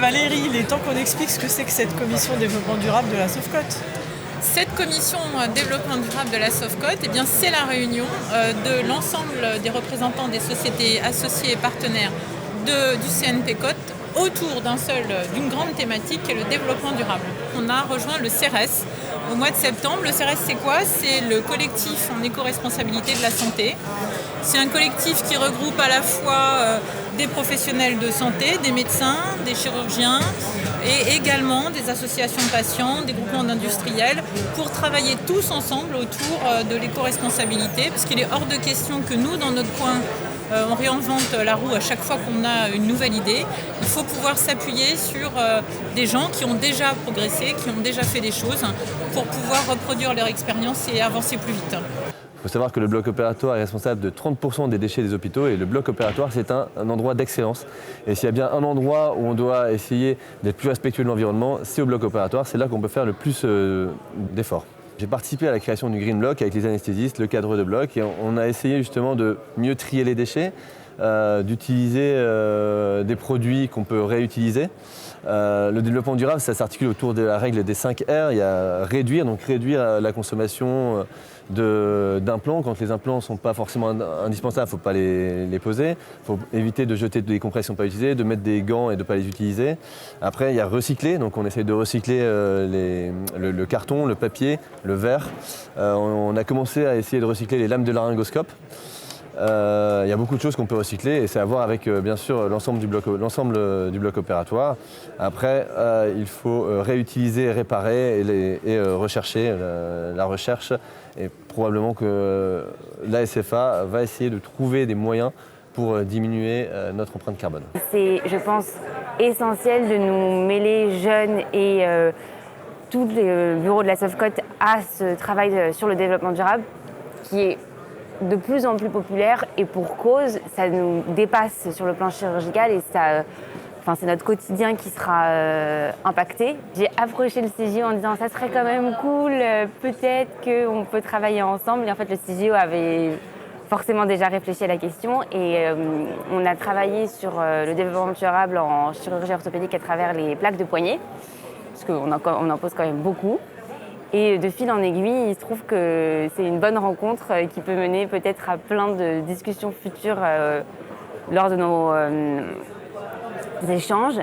Valérie, il est temps qu'on explique ce que c'est que cette commission développement durable de la Sofcote. Cette commission développement durable de la Sofcote, eh bien, c'est la réunion de l'ensemble des représentants des sociétés associées et partenaires du CNPCOT autour d'une grande thématique qui est le développement durable. On a rejoint le CERES au mois de septembre. Le CERES, c'est quoi? C'est le collectif en éco-responsabilité de la santé. C'est un collectif qui regroupe à la fois des professionnels de santé, des médecins, des chirurgiens et également des associations de patients, des groupements d'industriels pour travailler tous ensemble autour de l'éco-responsabilité, parce qu'il est hors de question que nous, dans notre coin, on réinvente la roue à chaque fois qu'on a une nouvelle idée. Il faut pouvoir s'appuyer sur des gens qui ont déjà progressé, qui ont déjà fait des choses pour pouvoir reproduire leur expérience et avancer plus vite. Il faut savoir que le bloc opératoire est responsable de 30% des déchets des hôpitaux et le bloc opératoire, c'est un endroit d'excellence. Et s'il y a bien un endroit où on doit essayer d'être plus respectueux de l'environnement, c'est au bloc opératoire, c'est là qu'on peut faire le plus d'efforts. J'ai participé à la création du Green Block avec les anesthésistes, le cadre de bloc, et on a essayé justement de mieux trier les déchets, d'utiliser des produits qu'on peut réutiliser. Le développement durable, ça s'articule autour de la règle des 5 R. Il y a réduire la consommation d'implants. Quand les implants ne sont pas forcément indispensables, il ne faut pas les poser. Il faut éviter de jeter des compresses qui ne sont pas utilisées, de mettre des gants et de ne pas les utiliser. Après, il y a recycler. Donc on essaie de recycler le carton, le papier, le verre. On a commencé à essayer de recycler les lames de laryngoscope. Il y a beaucoup de choses qu'on peut recycler et c'est à voir avec bien sûr l'ensemble du bloc opératoire. Après, il faut réutiliser, réparer et rechercher. La recherche, et probablement que l'ASFA va essayer de trouver des moyens pour diminuer notre empreinte carbone. C'est, je pense, essentiel de nous mêler jeunes et tous les bureaux de la Sofcote à ce travail sur le développement durable qui est de plus en plus populaire et pour cause, ça nous dépasse sur le plan chirurgical et c'est notre quotidien qui sera impacté. J'ai approché le CGO en disant ça serait quand même cool, peut-être qu'on peut travailler ensemble. Et en fait, le CGO avait forcément déjà réfléchi à la question et on a travaillé sur le développement durable en chirurgie orthopédique à travers les plaques de poignet, parce qu'on en pose quand même beaucoup. Et de fil en aiguille, il se trouve que c'est une bonne rencontre qui peut mener peut-être à plein de discussions futures lors de nos échanges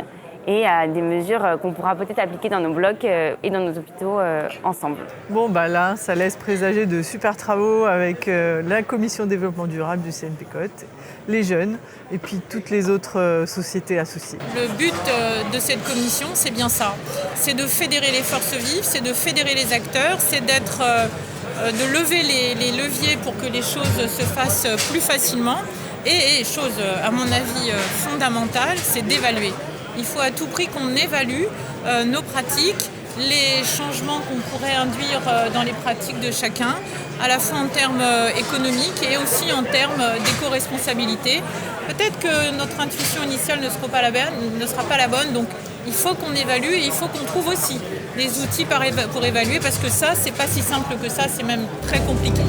et à des mesures qu'on pourra peut-être appliquer dans nos blocs et dans nos hôpitaux ensemble. Bon, là, ça laisse présager de super travaux avec la commission développement durable du CNPCOT, les jeunes et puis toutes les autres sociétés associées. Le but de cette commission, c'est bien ça. C'est de fédérer les forces vives, c'est de fédérer les acteurs, c'est de lever les leviers pour que les choses se fassent plus facilement. Et chose, à mon avis, fondamentale, c'est d'évaluer. Il faut à tout prix qu'on évalue nos pratiques, les changements qu'on pourrait induire dans les pratiques de chacun, à la fois en termes économiques et aussi en termes d'éco-responsabilité. Peut-être que notre intuition initiale ne sera pas la bonne, donc il faut qu'on évalue et il faut qu'on trouve aussi des outils pour évaluer, parce que ça, c'est pas si simple que ça, c'est même très compliqué.